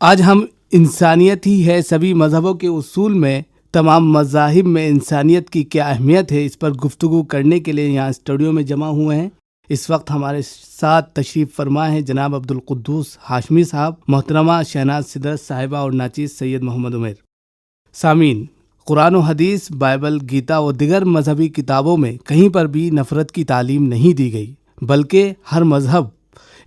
آج ہم انسانیت ہی ہے سبھی مذہبوں کے اصول میں تمام مذاہب میں انسانیت کی کیا اہمیت ہے، اس پر گفتگو کرنے کے لیے یہاں اسٹوڈیو میں جمع ہوئے ہیں۔ اس وقت ہمارے ساتھ تشریف فرما ہیں جناب عبدالقدوس ہاشمی صاحب، محترمہ شہناز سدرت صاحبہ اور ناچیز سید محمد عمیر۔ سامعین، قرآن و حدیث، بائبل، گیتا و دیگر مذہبی کتابوں میں کہیں پر بھی نفرت کی تعلیم نہیں دی گئی، بلکہ ہر مذہب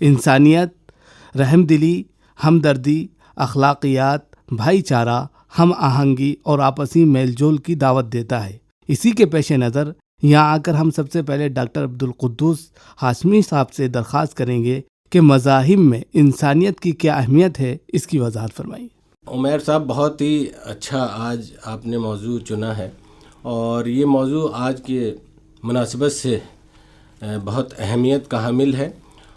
انسانیت، رحم دلی، ہمدردی، اخلاقیات، بھائی چارہ، ہم آہنگی اور آپسی میل جول کی دعوت دیتا ہے۔ اسی کے پیش نظر یہاں آ کر ہم سب سے پہلے ڈاکٹر عبدالقدوس ہاشمی صاحب سے درخواست کریں گے کہ مذاہب میں انسانیت کی کیا اہمیت ہے، اس کی وضاحت فرمائیں۔ عمیر صاحب، بہت ہی اچھا آج آپ نے موضوع چنا ہے، اور یہ موضوع آج کے مناسبت سے بہت اہمیت کا حامل ہے۔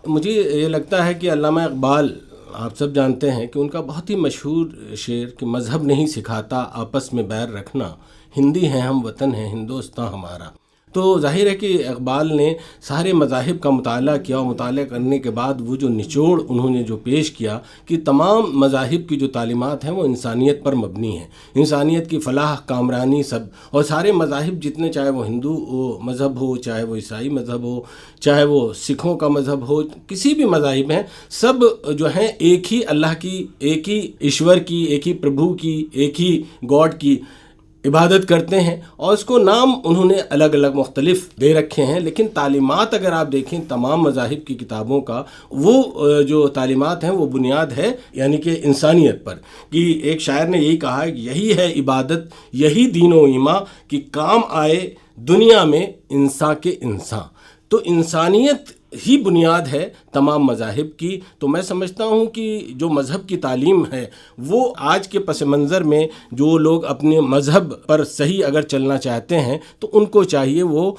مجھے یہ لگتا ہے کہ علامہ اقبال، آپ سب جانتے ہیں کہ ان کا بہت ہی مشہور شعر کہ مذہب نہیں سکھاتا آپس میں بیر رکھنا، ہندی ہیں ہم وطن ہیں ہندوستاں ہمارا۔ تو ظاہر ہے کہ اقبال نے سارے مذاہب کا مطالعہ کیا، اور مطالعہ کرنے کے بعد وہ جو نچوڑ انہوں نے جو پیش کیا کہ تمام مذاہب کی جو تعلیمات ہیں وہ انسانیت پر مبنی ہیں، انسانیت کی فلاح کامرانی سب، اور سارے مذاہب جتنے، چاہے وہ ہندو مذہب ہو، چاہے وہ عیسائی مذہب ہو، چاہے وہ سکھوں کا مذہب ہو، کسی بھی مذاہب ہیں، سب جو ہیں ایک ہی اللہ کی، ایک ہی ایشور کی، ایک ہی پربھو کی، ایک ہی گاڈ کی عبادت کرتے ہیں، اور اس کو نام انہوں نے الگ الگ مختلف دے رکھے ہیں، لیکن تعلیمات اگر آپ دیکھیں تمام مذاہب کی کتابوں کا، وہ جو تعلیمات ہیں وہ بنیاد ہے یعنی کہ انسانیت پر۔ کہ ایک شاعر نے یہی کہا کہ یہی ہے عبادت، یہی دین و ایمان، کہ کام آئے دنیا میں انسان کے انسان۔ تو انسانیت ہی بنیاد ہے تمام مذاہب کی۔ تو میں سمجھتا ہوں کہ جو مذہب کی تعلیم ہے وہ آج کے پس منظر میں جو لوگ اپنے مذہب پر صحیح اگر چلنا چاہتے ہیں تو ان کو چاہیے وہ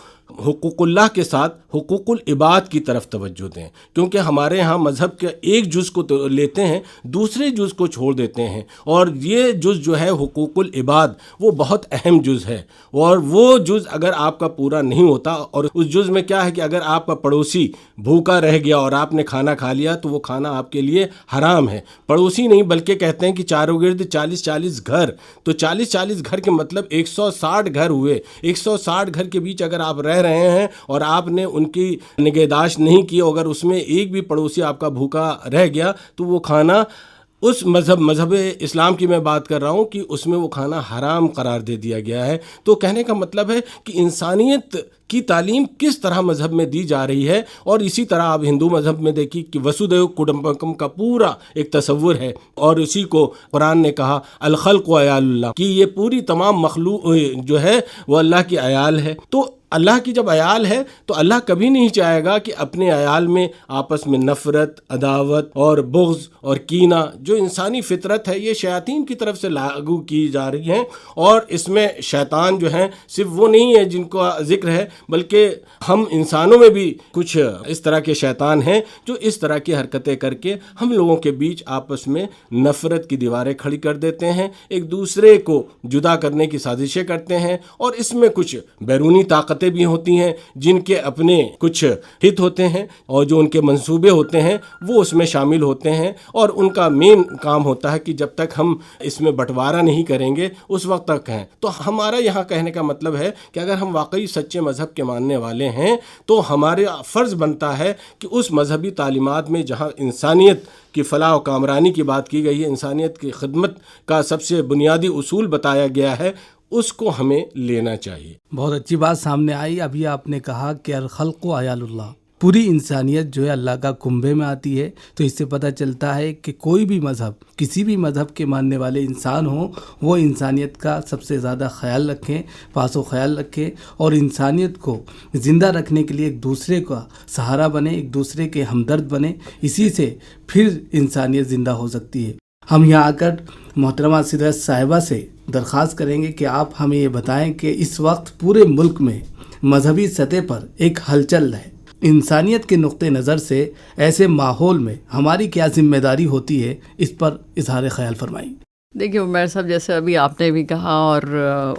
حقوق اللہ کے ساتھ حقوق العباد کی طرف توجہ دیں، کیونکہ ہمارے ہاں مذہب کے ایک جز کو لیتے ہیں، دوسرے جز کو چھوڑ دیتے ہیں، اور یہ جز جو ہے حقوق العباد وہ بہت اہم جز ہے، اور وہ جز اگر آپ کا پورا نہیں ہوتا، اور اس جز میں کیا ہے کہ اگر آپ کا پڑوسی بھوکا رہ گیا اور آپ نے کھانا کھا لیا تو وہ کھانا آپ کے لیے حرام ہے۔ پڑوسی نہیں بلکہ کہتے ہیں کہ چاروں گرد 40 گھر، تو 40 گھر کے مطلب 160 گھر ہوئے۔ 160 گھر کے بیچ اگر آپ رہ رہے ہیں اور آپ نے ان کی نگہداشت نہیں کی، اگر اس میں ایک بھی پڑوسی آپ کا بھوکا رہ گیا تو وہ کھانا اس مذہب اسلام کی میں بات کر رہا ہوں کہ اس میں وہ کھانا حرام قرار دے دیا گیا ہے۔ تو کہنے کا مطلب ہے کہ انسانیت کی تعلیم کس طرح مذہب میں دی جا رہی ہے، اور اسی طرح آپ ہندو مذہب میں دیکھیے کہ وسودھیو کٹمبکم کا پورا ایک تصور ہے، اور اسی کو قرآن نے کہا الخلق عیال اللہ، کہ یہ پوری تمام مخلوق جو ہے وہ اللہ کی عیال ہے۔ تو اللہ کی جب عیال ہے تو اللہ کبھی نہیں چاہے گا کہ اپنے عیال میں آپس میں نفرت، عداوت اور بغض اور کینہ، جو انسانی فطرت ہے، یہ شیاطین کی طرف سے لاگو کی جا رہی ہیں، اور اس میں شیطان جو ہیں صرف وہ نہیں ہے جن کا ذکر ہے، بلکہ ہم انسانوں میں بھی کچھ اس طرح کے شیطان ہیں جو اس طرح کی حرکتیں کر کے ہم لوگوں کے بیچ آپس میں نفرت کی دیواریں کھڑی کر دیتے ہیں، ایک دوسرے کو جدا کرنے کی سازشیں کرتے ہیں، اور اس میں کچھ بیرونی طاقتیں بھی ہوتی ہیں جن کے اپنے کچھ ہت ہوتے ہیں، اور جو ان کے منصوبے ہوتے ہیں وہ اس میں شامل ہوتے ہیں، اور ان کا مین کام ہوتا ہے کہ جب تک ہم اس میں بٹوارہ نہیں کریں گے اس وقت تک ہیں۔ تو ہمارا یہاں کہنے کا مطلب ہے کہ اگر ہم واقعی سچے مذہب کے ماننے والے ہیں تو ہمارا فرض بنتا ہے کہ اس مذہبی تعلیمات میں جہاں انسانیت کی فلاح و کامرانی کی بات کی گئی ہے، انسانیت کی خدمت کا سب سے بنیادی اصول بتایا گیا ہے، اس کو ہمیں لینا چاہیے۔ بہت اچھی بات سامنے آئی۔ ابھی آپ نے کہا کہ الخلق عیال اللہ، پوری انسانیت جو ہے اللہ کا کنبے میں آتی ہے، تو اس سے پتہ چلتا ہے کہ کوئی بھی مذہب، کسی بھی مذہب کے ماننے والے انسان ہوں، وہ انسانیت کا سب سے زیادہ خیال رکھیں، پاس و خیال رکھیں، اور انسانیت کو زندہ رکھنے کے لیے ایک دوسرے کا سہارا بنے، ایک دوسرے کے ہمدرد بنے، اسی سے پھر انسانیت زندہ ہو سکتی ہے۔ ہم یہاں آ کر محترمہ سدرت صاحبہ سے درخواست کریں گے کہ آپ ہمیں یہ بتائیں کہ اس وقت پورے ملک میں مذہبی سطح پر ایک ہلچل ہے، انسانیت کے نقطہ نظر سے ایسے ماحول میں ہماری کیا ذمہ داری ہوتی ہے، اس پر اظہار خیال فرمائیں۔ دیکھیے عمیر صاحب، جیسے ابھی آپ نے بھی کہا اور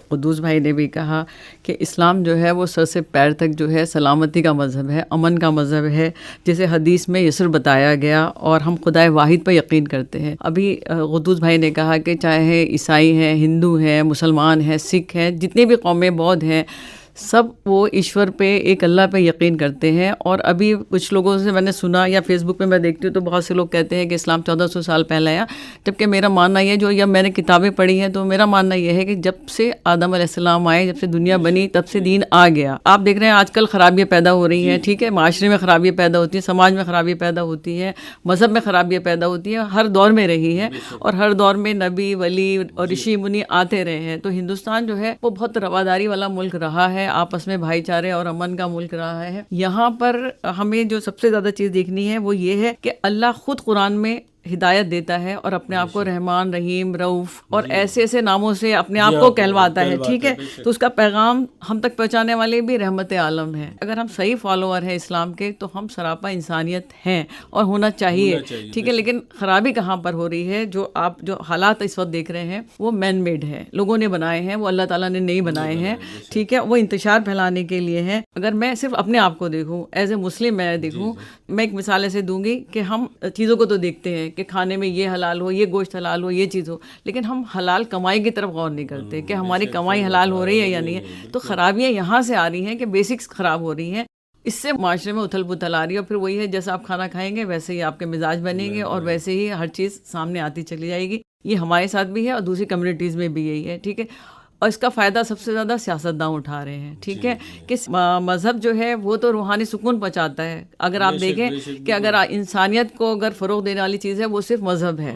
قدوس بھائی نے بھی کہا کہ اسلام جو ہے وہ سر سے پیر تک جو ہے سلامتی کا مذہب ہے، امن کا مذہب ہے، جسے حدیث میں یسر بتایا گیا، اور ہم خدائے واحد پر یقین کرتے ہیں۔ ابھی قدوس بھائی نے کہا کہ چاہے عیسائی ہیں، ہندو ہیں، مسلمان ہیں، سکھ ہیں، جتنی بھی قومیں بودھ ہیں، سب وہ ایشور پہ، ایک اللہ پہ یقین کرتے ہیں۔ اور ابھی کچھ لوگوں سے میں نے سنا یا فیس بک پہ میں دیکھتی ہوں تو بہت سے لوگ کہتے ہیں کہ اسلام 1400 سال پہلے آیا، جبکہ میرا ماننا یہ جو یا میں نے کتابیں پڑھی ہیں تو میرا ماننا یہ ہے کہ جب سے آدم علیہ السلام آئے، جب سے دنیا بنی، تب سے دین آ گیا۔ آپ دیکھ رہے ہیں آج کل خرابیاں پیدا ہو رہی ہیں، ٹھیک ہے، معاشرے میں خرابیاں پیدا ہوتی ہیں، سماج میں خرابیاں پیدا ہوتی ہیں، مذہب میں خرابیاں پیدا ہوتی ہیں، ہر دور میں رہی ہے، اور ہر دور میں نبی، ولی اور رشی منی آتے رہے ہیں۔ تو ہندوستان جو ہے وہ بہت رواداری والا ملک رہا ہے، آپس میں بھائی چارے اور امن کا ملک رہا ہے۔ یہاں پر ہمیں جو سب سے زیادہ چیز دیکھنی ہے وہ یہ ہے کہ اللہ خود قرآن میں ہدایت دیتا ہے اور اپنے آپ کو رحمان، رحیم، رؤوف اور ایسے ایسے ناموں سے اپنے آپ کو کہلواتا ہے، ٹھیک ہے، تو اس کا پیغام ہم تک پہنچانے والے بھی رحمت عالم ہیں۔ اگر ہم صحیح فالوور ہیں اسلام کے تو ہم سراپا انسانیت ہیں اور ہونا چاہیے، ٹھیک ہے، لیکن خرابی کہاں پر ہو رہی ہے؟ جو حالات اس وقت دیکھ رہے ہیں وہ مین میڈ ہے، لوگوں نے بنائے ہیں، وہ اللہ تعالیٰ نے نہیں بنائے ہیں، ٹھیک ہے، وہ انتشار پھیلانے کے لیے ہیں۔ اگر میں صرف اپنے آپ کو دیکھوں، ایز اے مسلم میں دیکھوں، میں ایک مثال ایسے دوں گی کہ ہم چیزوں کو تو دیکھتے ہیں کہ کھانے میں یہ حلال ہو، یہ گوشت حلال ہو، یہ چیز ہو، لیکن ہم حلال کمائی کی طرف غور نہیں کرتے کہ ہماری کمائی حلال ہو رہی ہے یا نہیں ہے۔ تو خرابیاں یہاں سے آ رہی ہیں کہ بیسکس خراب ہو رہی ہیں، اس سے معاشرے میں اتھل پتھل آ رہی ہے، اور پھر وہی ہے جیسا آپ کھانا کھائیں گے ویسے ہی آپ کے مزاج بنیں گے اور ویسے ہی ہر چیز سامنے آتی چلی جائے گی۔ یہ ہمارے ساتھ بھی ہے اور دوسری کمیونٹیز میں بھی یہی ہے، ٹھیک ہے، اور اس کا فائدہ سب سے زیادہ سیاستداں اٹھا رہے ہیں، ٹھیک ہے، کہ مذہب جو ہے وہ تو روحانی سکون پہنچاتا ہے۔ اگر آپ دیکھیں کہ اگر انسانیت کو اگر فروغ دینے والی چیز ہے وہ صرف مذہب ہے،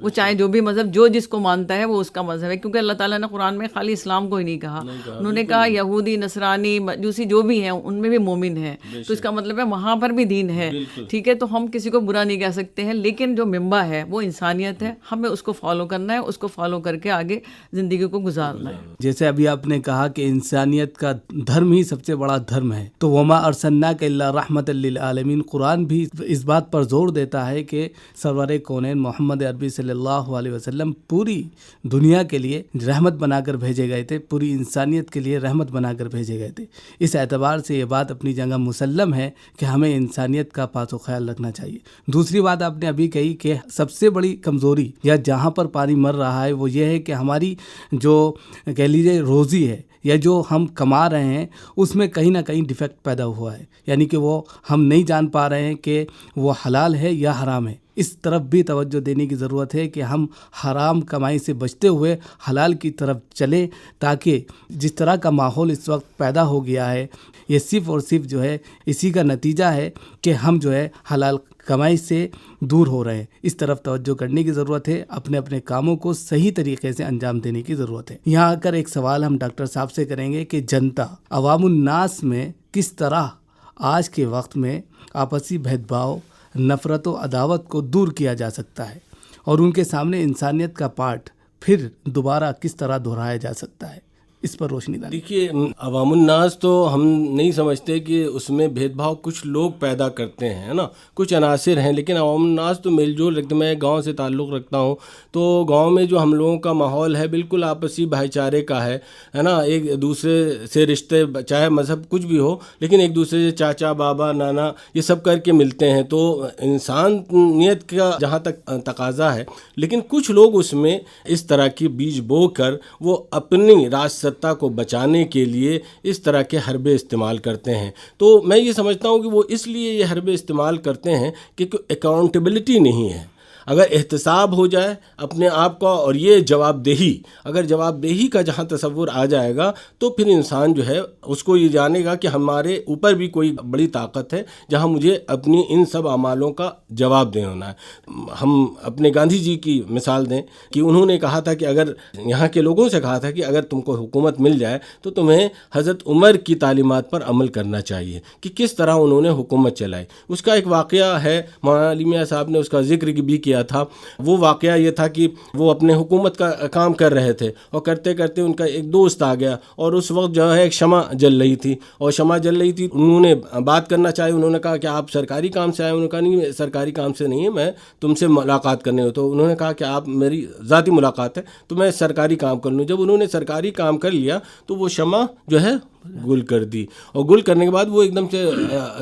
وہ چاہے جو بھی مذہب جو جس کو مانتا ہے وہ اس کا مذہب ہے، کیونکہ اللہ تعالیٰ نے قرآن میں خالی اسلام کو ہی نہیں کہا، انہوں نے کہا یہودی، نصرانی، مجوسی جو بھی ہیں ان میں بھی مومن ہیں، تو اس کا مطلب ہے وہاں پر بھی دین ہے، ٹھیک ہے، تو ہم کسی کو برا نہیں کہہ سکتے ہیں، لیکن جو ممبا ہے وہ انسانیت ہے، ہمیں اس کو فالو کرنا ہے، اس کو فالو کر کے آگے زندگی کو گزارنا ہے۔ جیسے ابھی آپ نے کہا کہ انسانیت کا دھرم ہی سب سے بڑا دھرم ہے، تو وما ارسلناک الا رحمۃ للعالمین، قرآن بھی اس بات پر زور دیتا ہے کہ سرور کونین محمد عربی صلی اللہ علیہ وسلم پوری دنیا کے لیے رحمت بنا کر بھیجے گئے تھے، پوری انسانیت کے لیے رحمت بنا کر بھیجے گئے تھے۔ اس اعتبار سے یہ بات اپنی جگہ مسلم ہے کہ ہمیں انسانیت کا پاس و خیال رکھنا چاہیے۔ دوسری بات آپ نے ابھی کہی کہ سب سے بڑی کمزوری یا جہاں پر پانی مر رہا ہے وہ یہ ہے کہ ہماری جو کہہ لیجیے روزی ہے یا جو ہم کما رہے ہیں اس میں کہیں نہ کہیں ڈیفیکٹ پیدا ہوا ہے، یعنی کہ وہ ہم نہیں جان پا رہے ہیں کہ وہ حلال ہے یا حرام ہے۔ اس طرف بھی توجہ دینے کی ضرورت ہے کہ ہم حرام کمائی سے بچتے ہوئے حلال کی طرف چلیں، تاکہ جس طرح کا ماحول اس وقت پیدا ہو گیا ہے یہ صرف اور صرف جو ہے اسی کا نتیجہ ہے کہ ہم جو ہے حلال کمائی سے دور ہو رہے ہیں۔ اس طرف توجہ کرنے کی ضرورت ہے، اپنے اپنے کاموں کو صحیح طریقے سے انجام دینے کی ضرورت ہے۔ یہاں آ کر ایک سوال ہم ڈاکٹر صاحب سے کریں گے کہ جنتا، عوام الناس میں کس طرح آج کے وقت میں آپسی بھید بھاؤ، نفرت و عداوت کو دور کیا جا سکتا ہے، اور ان کے سامنے انسانیت کا پارٹ پھر دوبارہ کس طرح دہرایا جا سکتا ہے، اس پر روشنی ڈالیں۔ دیکھیے عوام الناس تو ہم نہیں سمجھتے کہ اس میں بھید بھاؤ کچھ لوگ پیدا کرتے ہیں نا، کچھ عناصر ہیں، لیکن عوام الناس تو مل جل رکھتے۔ میں گاؤں سے تعلق رکھتا ہوں تو گاؤں میں جو ہم لوگوں کا ماحول ہے بالکل آپسی بھائی چارے کا ہے نا، ایک دوسرے سے رشتے چاہے مذہب کچھ بھی ہو لیکن ایک دوسرے سے چاچا، بابا، نانا یہ سب کر کے ملتے ہیں، تو انسانیت کا جہاں تک تقاضا ہے، لیکن کچھ لوگ اس میں اس طرح کی بیج بو کر وہ اپنی راج ستا کو بچانے کے لیے اس طرح کے حربے استعمال کرتے ہیں۔ تو میں یہ سمجھتا ہوں کہ وہ اس لیے یہ حربے استعمال کرتے ہیں کہ اکاؤنٹیبلٹی نہیں ہے۔ اگر احتساب ہو جائے اپنے آپ کا اور یہ جواب دہی، اگر جواب دہی کا جہاں تصور آ جائے گا تو پھر انسان جو ہے اس کو یہ جانے گا کہ ہمارے اوپر بھی کوئی بڑی طاقت ہے جہاں مجھے اپنی ان سب اعمالوں کا جواب دینا ہے۔ ہم اپنے گاندھی جی کی مثال دیں کہ انہوں نے کہا تھا کہ اگر یہاں کے لوگوں سے کہا تھا کہ اگر تم کو حکومت مل جائے تو تمہیں حضرت عمر کی تعلیمات پر عمل کرنا چاہیے، کہ کس طرح انہوں نے حکومت چلائی۔ اس کا ایک واقعہ ہے، مولانا علی میاں صاحب نے اس کا ذکر بھی کیا کیا تھا وہ واقعہ یہ تھا کہ وہ اپنے حکومت کا کام کر رہے تھے اور کرتے کرتے ان کا ایک دوست آ گیا اور اس وقت جو ہے ایک شمع جل رہی تھی اور شمع جل رہی تھی. انہوں نے بات کرنا چاہی, انہوں نے کہا کہ آپ سرکاری کام سے آئے؟ انہوں نے کہا نہیں سرکاری کام سے نہیں ہے, میں تم سے ملاقات کرنے ہو. تو انہوں نے کہا کہ آپ میری ذاتی ملاقات ہے تو میں سرکاری کام کر لوں. جب انہوں نے سرکاری کام کر لیا تو وہ شمع جو ہے گل کر دی اور گل کرنے کے بعد وہ ایک دم سے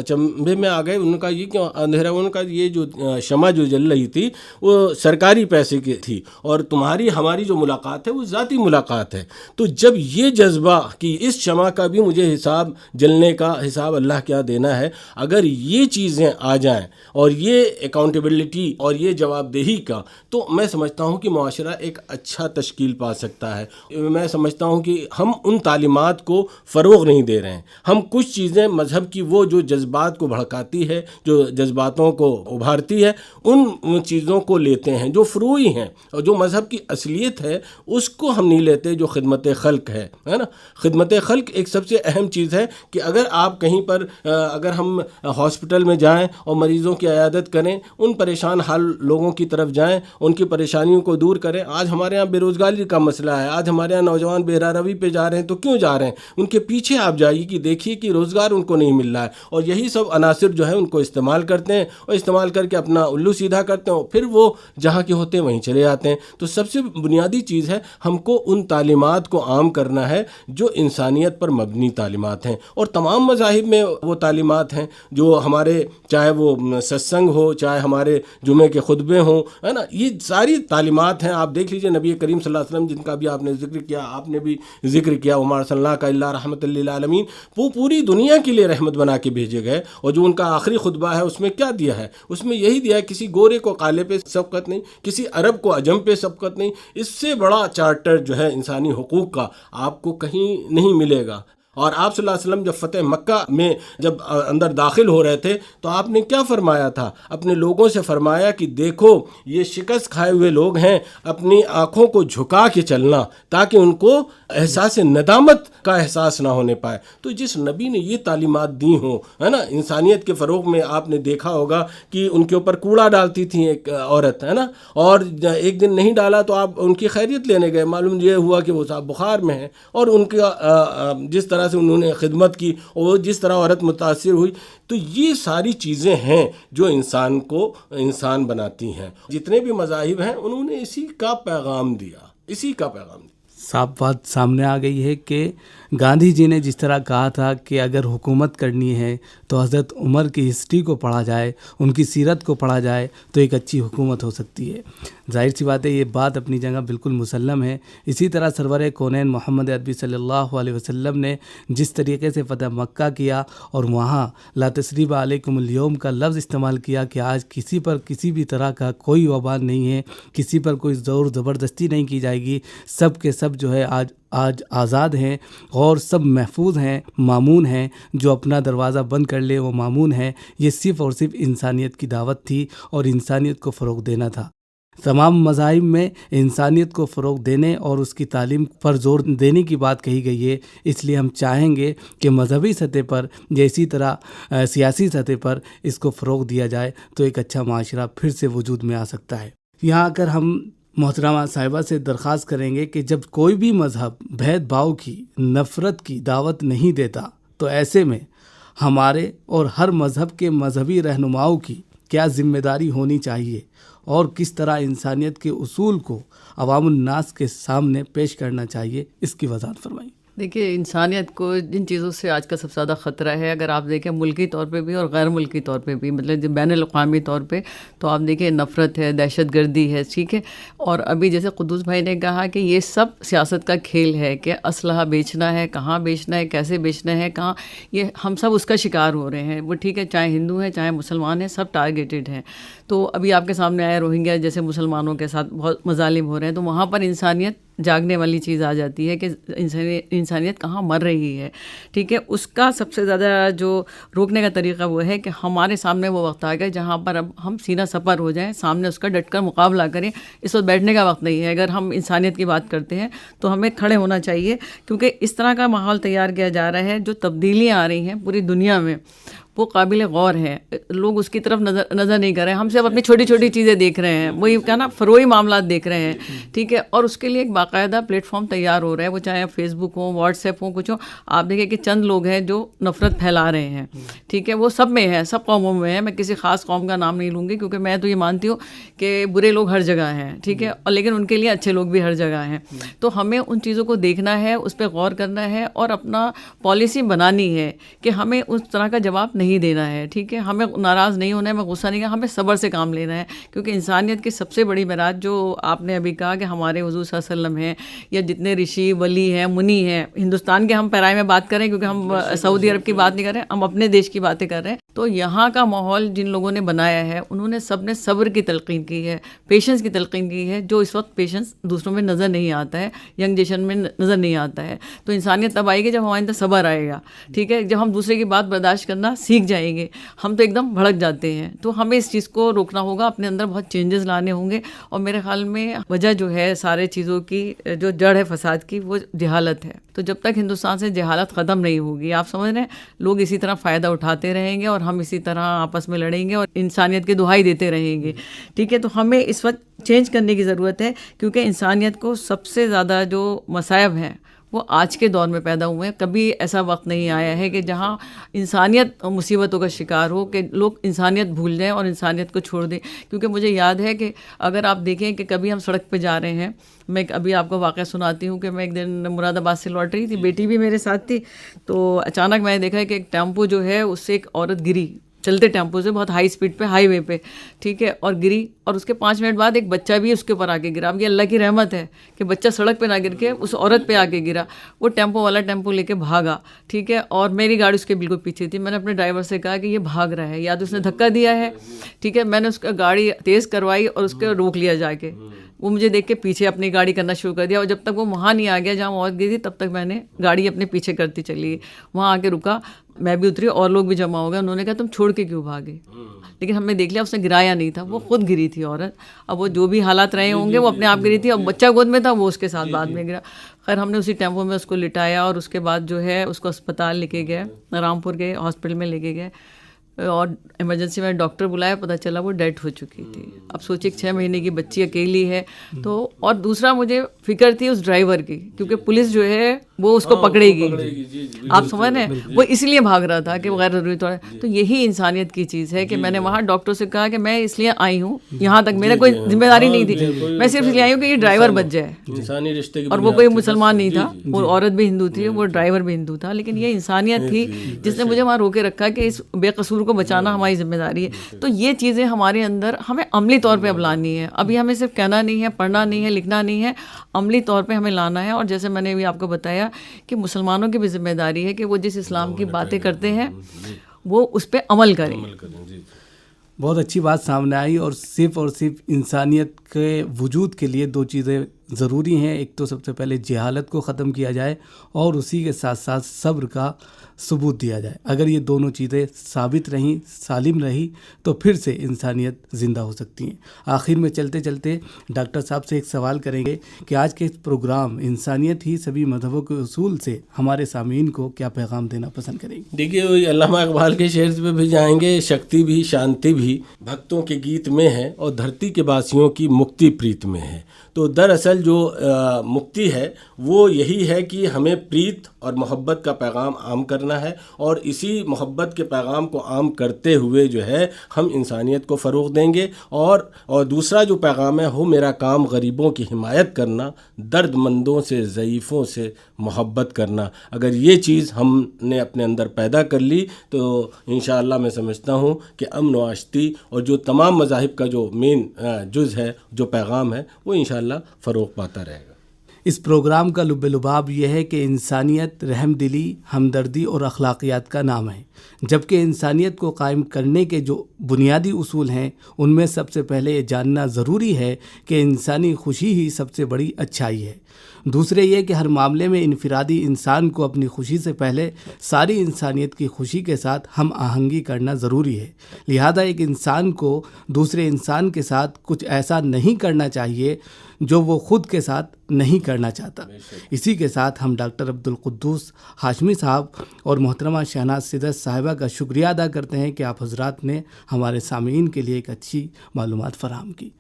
چنبے میں آ گئے. انہوں نے کہا یہ کیوں اندھیرا؟ انہوں نے کہا یہ جو شمع جو جل رہی تھی وہ سرکاری پیسے کی تھی اور تمہاری ہماری جو ملاقات ہے وہ ذاتی ملاقات ہے. تو جب یہ جذبہ کہ اس شمع کا بھی مجھے حساب, جلنے کا حساب اللہ کیا دینا ہے, اگر یہ چیزیں آ جائیں اور یہ اکاؤنٹیبلٹی اور یہ جواب دہی کا, تو میں سمجھتا ہوں کہ معاشرہ ایک اچھا تشکیل پا سکتا ہے. میں سمجھتا ہوں کہ ہم ان تعلیمات کو فروغ نہیں دے رہے ہیں. ہم کچھ چیزیں مذہب کی وہ جو جذبات کو بھڑکاتی ہے, جو جذباتوں کو ابھارتی ہے, ان چیزوں کو لیتے ہیں جو فروعی ہیں, اور جو مذہب کی اصلیت ہے اس کو ہم نہیں لیتے, جو خدمت خلق ہے نا. خدمت خلق ایک سب سے اہم چیز ہے کہ اگر آپ کہیں پر اگر ہم ہاسپٹل میں جائیں اور مریضوں کی عیادت کریں, ان پریشان حال لوگوں کی طرف جائیں, ان کی پریشانیوں کو دور کریں. آج ہمارے یہاں بے روزگاری کا مسئلہ ہے, آج ہمارے یہاں نوجوان بے راہ روی پہ جا رہے ہیں, تو کیوں جا رہے ہیں؟ ان کے پیچھے آپ جائیے کہ دیکھیے کہ روزگار ان کو نہیں مل رہا ہے, اور یہی سب عناصر جو ہے ان کو استعمال کرتے ہیں اور استعمال کر کے اپنا الو سیدھا کرتے ہیں, پھر وہ جہاں کے ہوتے ہیں وہیں چلے جاتے ہیں. تو سب سے بنیادی چیز ہے ہم کو ان تعلیمات کو عام کرنا ہے جو انسانیت پر مبنی تعلیمات ہیں, اور تمام مذاہب میں وہ تعلیمات ہیں جو ہمارے, چاہے وہ ستسنگ ہو, چاہے ہمارے جمعے کے خطبے ہوں, ہے نا, یہ ساری تعلیمات ہیں. آپ دیکھ لیجئے نبی کریم صلی اللہ علیہ وسلم جن کا بھی آپ نے ذکر کیا, آپ نے بھی ذکر کیا, وما ارسلناک الا رحمۃ للعالمین, وہ پوری دنیا کے لیے رحمت بنا کے بھیجے گئے. اور جو ان کا آخری خطبہ ہے اس میں کیا دیا ہے؟ اس میں یہی دیا ہے کسی گورے کو کالے پہ سبقت نہیں, کسی عرب کو عجم پہ سبقت نہیں. اس سے بڑا چارٹر جو ہے انسانی حقوق کا آپ کو کہیں نہیں ملے گا. اور آپ صلی اللہ علیہ وسلم جب فتح مکہ میں جب اندر داخل ہو رہے تھے تو آپ نے کیا فرمایا تھا؟ اپنے لوگوں سے فرمایا کہ دیکھو یہ شکست کھائے ہوئے لوگ ہیں, اپنی آنکھوں کو جھکا کے چلنا تاکہ ان کو احساس ندامت کا احساس نہ ہونے پائے. تو جس نبی نے یہ تعلیمات دی ہوں, ہے نا, انسانیت کے فروغ میں آپ نے دیکھا ہوگا کہ ان کے اوپر کوڑا ڈالتی تھی ایک عورت, ہے نا, اور ایک دن نہیں ڈالا تو آپ ان کی خیریت لینے گئے, معلوم یہ ہوا کہ وہ صاحب بخار میں ہیں, اور ان کا جس طرح سے انہوں نے خدمت کی اور جس طرح عورت متاثر ہوئی. تو یہ ساری چیزیں ہیں جو انسان کو انسان بناتی ہیں. جتنے بھی مذاہب ہیں انہوں نے اسی کا پیغام دیا, اسی کا پیغام دیا. صاف بات سامنے آ گئی ہے کہ گاندھی جی نے جس طرح کہا تھا کہ اگر حکومت کرنی ہے تو حضرت عمر کی ہسٹری کو پڑھا جائے, ان کی سیرت کو پڑھا جائے تو ایک اچھی حکومت ہو سکتی ہے. ظاہر سی بات ہے, یہ بات اپنی جگہ بالکل مسلم ہے. اسی طرح سرور کونین محمد عربی صلی اللہ علیہ وسلم نے جس طریقے سے فتح مکہ کیا اور وہاں لا تثریب علیکم اليوم کا لفظ استعمال کیا کہ آج کسی پر کسی بھی طرح کا کوئی وبال نہیں ہے, کسی پر کوئی زور زبردستی نہیں کی جائے گی, سب کے سب جو ہے آج آزاد ہیں اور سب محفوظ ہیں, مامون ہیں, جو اپنا دروازہ بند کر لے وہ مامون ہے. یہ صرف اور صرف انسانیت کی دعوت تھی اور انسانیت کو فروغ دینا تھا. تمام مذاہب میں انسانیت کو فروغ دینے اور اس کی تعلیم پر زور دینے کی بات کہی گئی ہے. اس لیے ہم چاہیں گے کہ مذہبی سطح پر یا اسی طرح سیاسی سطح پر اس کو فروغ دیا جائے تو ایک اچھا معاشرہ پھر سے وجود میں آ سکتا ہے. یہاں اگر ہم محترمہ صاحبہ سے درخواست کریں گے کہ جب کوئی بھی مذہب بھید بھاؤ کی, نفرت کی دعوت نہیں دیتا تو ایسے میں ہمارے اور ہر مذہب کے مذہبی رہنماؤں کی کیا ذمہ داری ہونی چاہیے اور کس طرح انسانیت کے اصول کو عوام الناس کے سامنے پیش کرنا چاہیے, اس کی وضاحت فرمائیں. دیکھیے, انسانیت کو جن چیزوں سے آج کا سب سے زیادہ خطرہ ہے, اگر آپ دیکھیں ملکی طور پہ بھی اور غیر ملکی طور پہ بھی, مطلب جو بین الاقوامی طور پہ, تو آپ دیکھیں نفرت ہے, دہشت گردی ہے, ٹھیک ہے. اور ابھی جیسے قدوس بھائی نے کہا کہ یہ سب سیاست کا کھیل ہے کہ اسلحہ بیچنا ہے, کہاں بیچنا ہے, کیسے بیچنا ہے, کہاں, یہ ہم سب اس کا شکار ہو رہے ہیں. وہ ٹھیک ہے, چاہے ہندو ہیں چاہے مسلمان ہیں, سب ٹارگیٹڈ ہیں. تو ابھی آپ کے سامنے آیا روہنگیا جیسے مسلمانوں کے ساتھ بہت مظالم ہو رہے ہیں, تو وہاں پر انسانیت جاگنے والی چیز آ جاتی ہے کہ انسانیت کہاں مر رہی ہے. ٹھیک ہے, اس کا سب سے زیادہ جو روکنے کا طریقہ وہ ہے کہ ہمارے سامنے وہ وقت آ گیا جہاں پر اب ہم سینہ سپر ہو جائیں, سامنے اس کا ڈٹ کر مقابلہ کریں. اس وقت بیٹھنے کا وقت نہیں ہے. اگر ہم انسانیت کی بات کرتے ہیں تو ہمیں کھڑے ہونا چاہیے, کیونکہ اس طرح کا ماحول تیار کیا جا رہا ہے, جو تبدیلیاں آ رہی ہیں پوری دنیا میں, وہ قابل غور ہے. لوگ اس کی طرف نظر نہیں کر رہے ہیں. ہم صرف اپنی چھوٹی چھوٹی چیزیں دیکھ رہے ہیں, وہی کیا نا فروئی معاملات دیکھ رہے ہیں, ٹھیک ہے. اور اس کے لیے ایک باقاعدہ پلیٹ فارم تیار ہو رہا ہے, وہ چاہے فیس بک ہو, واٹس ایپ ہو, کچھ ہو. آپ دیکھیں کہ چند لوگ ہیں جو نفرت پھیلا رہے ہیں, ٹھیک ہے. وہ سب میں ہے, سب قوموں میں ہے. میں کسی خاص قوم کا نام نہیں لوں گی, کیونکہ میں تو یہ مانتی ہوں کہ برے لوگ ہر جگہ ہیں, ٹھیک ہے, اور لیکن ان کے لیے اچھے لوگ بھی ہر جگہ ہیں. تو ہمیں ان چیزوں کو دیکھنا ہے, اس پہ غور کرنا ہے, اور اپنا پالیسی بنانی ہے کہ ہمیں اس طرح کا جواب نہیں دینا ہے, ٹھیک ہے. ہمیں ناراض نہیں ہونا ہے, میں غصہ نہیں کرنا, ہمیں صبر سے کام لینا ہے. کیونکہ انسانیت کی سب سے بڑی معراج جو آپ نے ابھی کہا کہ ہمارے حضور صلی اللہ علیہ وسلم ہیں, یا جتنے رشی ولی ہیں, منی ہیں, ہندوستان کے ہم پیرائے میں بات کریں, کیونکہ ہم سعودی عرب کی بات نہیں کر رہے ہیں, ہم اپنے دیش کی باتیں کر رہے ہیں. تو یہاں کا ماحول جن لوگوں نے بنایا ہے, انہوں نے سب نے صبر کی تلقین کی ہے, پیشنس کی تلقین کی ہے, جو اس وقت پیشنس دوسروں میں نظر نہیں آتا ہے, ینگ جنریشن میں نظر نہیں آتا ہے. تو انسانیت تب آئے گی جب ہمارے اندر صبر آئے گا, ٹھیک ہے. جب ہم دوسرے کی بات برداشت کرنا سیکھ جائیں گے, ہم تو ایک دم بھڑک جاتے ہیں. تو ہمیں اس چیز کو روکنا ہوگا, اپنے اندر بہت چینجز لانے ہوں گے. اور میرے خیال میں وجہ جو ہے سارے چیزوں کی, جو جڑ ہے فساد کی, وہ جہالت ہے. تو جب تک ہندوستان سے جہالت ختم نہیں ہوگی, آپ سمجھ رہے ہیں, لوگ اسی طرح فائدہ اٹھاتے رہیں گے, اور ہم اسی طرح آپس میں لڑیں گے اور انسانیت کی دہائی دیتے رہیں گے, ٹھیک ہے. تو ہمیں اس وقت چینج کرنے کی ضرورت ہے, کیونکہ انسانیت کو سب سے زیادہ جو مصائب ہیں وہ آج کے دور میں پیدا ہوئے ہیں. کبھی ایسا وقت نہیں آیا ہے کہ جہاں انسانیت مصیبتوں کا شکار ہو, کہ لوگ انسانیت بھول جائیں اور انسانیت کو چھوڑ دیں. کیونکہ مجھے یاد ہے کہ اگر آپ دیکھیں کہ کبھی ہم سڑک پہ جا رہے ہیں, میں ابھی آپ کو واقعہ سناتی ہوں کہ میں ایک دن مراد آباد سے لوٹ رہی تھی, بیٹی بھی میرے ساتھ تھی. تو اچانک میں نے دیکھا کہ ایک ٹیمپو جو ہے اس سے ایک عورت گری, چلتے ٹیمپو سے بہت ہائی اسپیڈ پہ, ہائی وے پہ, ٹھیک ہے, اور گری. اور اس کے 5 منٹ بعد ایک بچہ بھی اس کے اوپر آ کے گرا. اب یہ اللہ کی رحمت ہے کہ بچہ سڑک پہ نہ گر کے اس عورت پہ آ کے گرا. وہ ٹیمپو والا ٹیمپو لے کے بھاگا, ٹھیک ہے, اور میری گاڑی اس کے بالکل پیچھے تھی. میں نے اپنے ڈرائیور سے کہا کہ یہ بھاگ رہا ہے, یا تو اس نے دھکا دیا ہے, ٹھیک ہے. میں نے اس کا گاڑی تیز کروائی اور اس کو روک لیا جا کے. وہ مجھے دیکھ کے پیچھے اپنی گاڑی کرنا شروع کر دیا, اور جب تک وہ وہاں نہیں آ گیا جہاں عورت گئی تھی, تب تک میں نے گاڑی اپنے پیچھے کرتی چلی گئی. وہاں آ کے رکا, میں بھی اتری, اور لوگ بھی جمع ہو گئے. انہوں نے کہا تم چھوڑ کے کیوں بھاگے, لیکن ہم نے دیکھ لیا اس نے گرایا نہیں تھا, وہ خود گری تھی عورت. اب وہ جو بھی حالات رہے ہوں گے, وہ اپنے آپ گری تھی, اور بچہ گود میں تھا, وہ اس کے ساتھ بعد میں گرا. خیر ہم نے اسی ٹیمپو میں اس کو لٹایا, اور اس کے بعد جو ہے اس کو اسپتال لے کے گئے, رامپور گئے, ہاسپٹل میں لے کے گئے, اور ایمرجنسی میں ڈاکٹر بلایا, پتہ چلا وہ ڈیڈ ہو چکی تھی. اب سوچیے 6 مہینے کی بچی اکیلی ہے. تو اور دوسرا مجھے فکر تھی اس ڈرائیور کی, کیونکہ پولیس جو ہے وہ اس کو پکڑے گی, آپ سمجھ رہے ہیں, وہ اس لیے بھاگ رہا تھا کہ غیر ضروری طور. تو یہی انسانیت کی چیز ہے کہ میں نے وہاں ڈاکٹر سے کہا کہ میں اس لیے آئی ہوں یہاں تک, میرا کوئی ذمہ داری نہیں تھی, میں صرف اس لیے آئی ہوں کہ یہ ڈرائیور بچ جائے. انسانی رشتے کی, اور وہ کوئی مسلمان نہیں تھا, وہ عورت بھی ہندو تھی, وہ ڈرائیور بھی ہندو تھا, لیکن یہ انسانیت تھی جس نے مجھے وہاں روکے رکھا کہ اس بے قصور کو بچانا ہماری ذمہ داری ہے. تو یہ چیزیں ہمارے اندر ہمیں عملی طور پہ اب لانی ہے. ابھی ہمیں صرف کہنا نہیں ہے, پڑھنا نہیں ہے, لکھنا نہیں ہے, عملی طور پہ ہمیں لانا ہے. اور جیسے میں نے بھی آپ کو بتایا کہ مسلمانوں کی بھی ذمہ داری ہے کہ وہ جس اسلام کی باتیں کرتے ہیں وہ اس پہ عمل کریں. بہت اچھی بات سامنے آئی. اور صرف انسانیت کے وجود کے لیے 2 چیزیں ضروری ہیں. ایک تو سب سے پہلے جہالت کو ختم کیا جائے, اور اسی کے ساتھ ساتھ صبر کا ثبوت دیا جائے. اگر یہ دونوں چیزیں ثابت رہیں, سالم رہی, تو پھر سے انسانیت زندہ ہو سکتی ہیں. آخر میں چلتے چلتے ڈاکٹر صاحب سے ایک سوال کریں گے کہ آج کے اس پروگرام انسانیت ہی سبھی مذہبوں کے اصول سے ہمارے سامعین کو کیا پیغام دینا پسند کریں گے؟ دیکھیے, وہی علامہ اقبال کے شعر پہ بھی جائیں گے, شکتی بھی شانتی بھی بھکتوں کے گیت میں ہے, اور دھرتی کے باسیوں کی مکتی پریت میں ہے. تو دراصل جو مکتی ہے وہ یہی ہے کہ ہمیں پریت اور محبت کا پیغام عام کرنا ہے, اور اسی محبت کے پیغام کو عام کرتے ہوئے جو ہے ہم انسانیت کو فروغ دیں گے. اور دوسرا جو پیغام ہے وہ میرا کام غریبوں کی حمایت کرنا, درد مندوں سے, ضعیفوں سے محبت کرنا. اگر یہ چیز ہم نے اپنے اندر پیدا کر لی تو انشاءاللہ میں سمجھتا ہوں کہ امن و آشتی اور جو تمام مذاہب کا جو مین جز ہے, جو پیغام ہے, وہ انشاءاللہ فروغ پاتا رہے گا. اس پروگرام کا لب لباب یہ ہے کہ انسانیت رحم دلی, ہمدردی اور اخلاقیات کا نام ہے, جبکہ انسانیت کو قائم کرنے کے جو بنیادی اصول ہیں ان میں سب سے پہلے یہ جاننا ضروری ہے کہ انسانی خوشی ہی سب سے بڑی اچھائی ہے. دوسرے یہ کہ ہر معاملے میں انفرادی انسان کو اپنی خوشی سے پہلے ساری انسانیت کی خوشی کے ساتھ ہم آہنگی کرنا ضروری ہے. لہذا ایک انسان کو دوسرے انسان کے ساتھ کچھ ایسا نہیں کرنا چاہیے جو وہ خود کے ساتھ نہیں کرنا چاہتا۔ اسی کے ساتھ ہم ڈاکٹر عبدالقدوس ہاشمی صاحب اور محترمہ شہناز سدرت صاحبہ کا شکریہ ادا کرتے ہیں کہ آپ حضرات نے ہمارے سامعین کے لیے ایک اچھی معلومات فراہم کی۔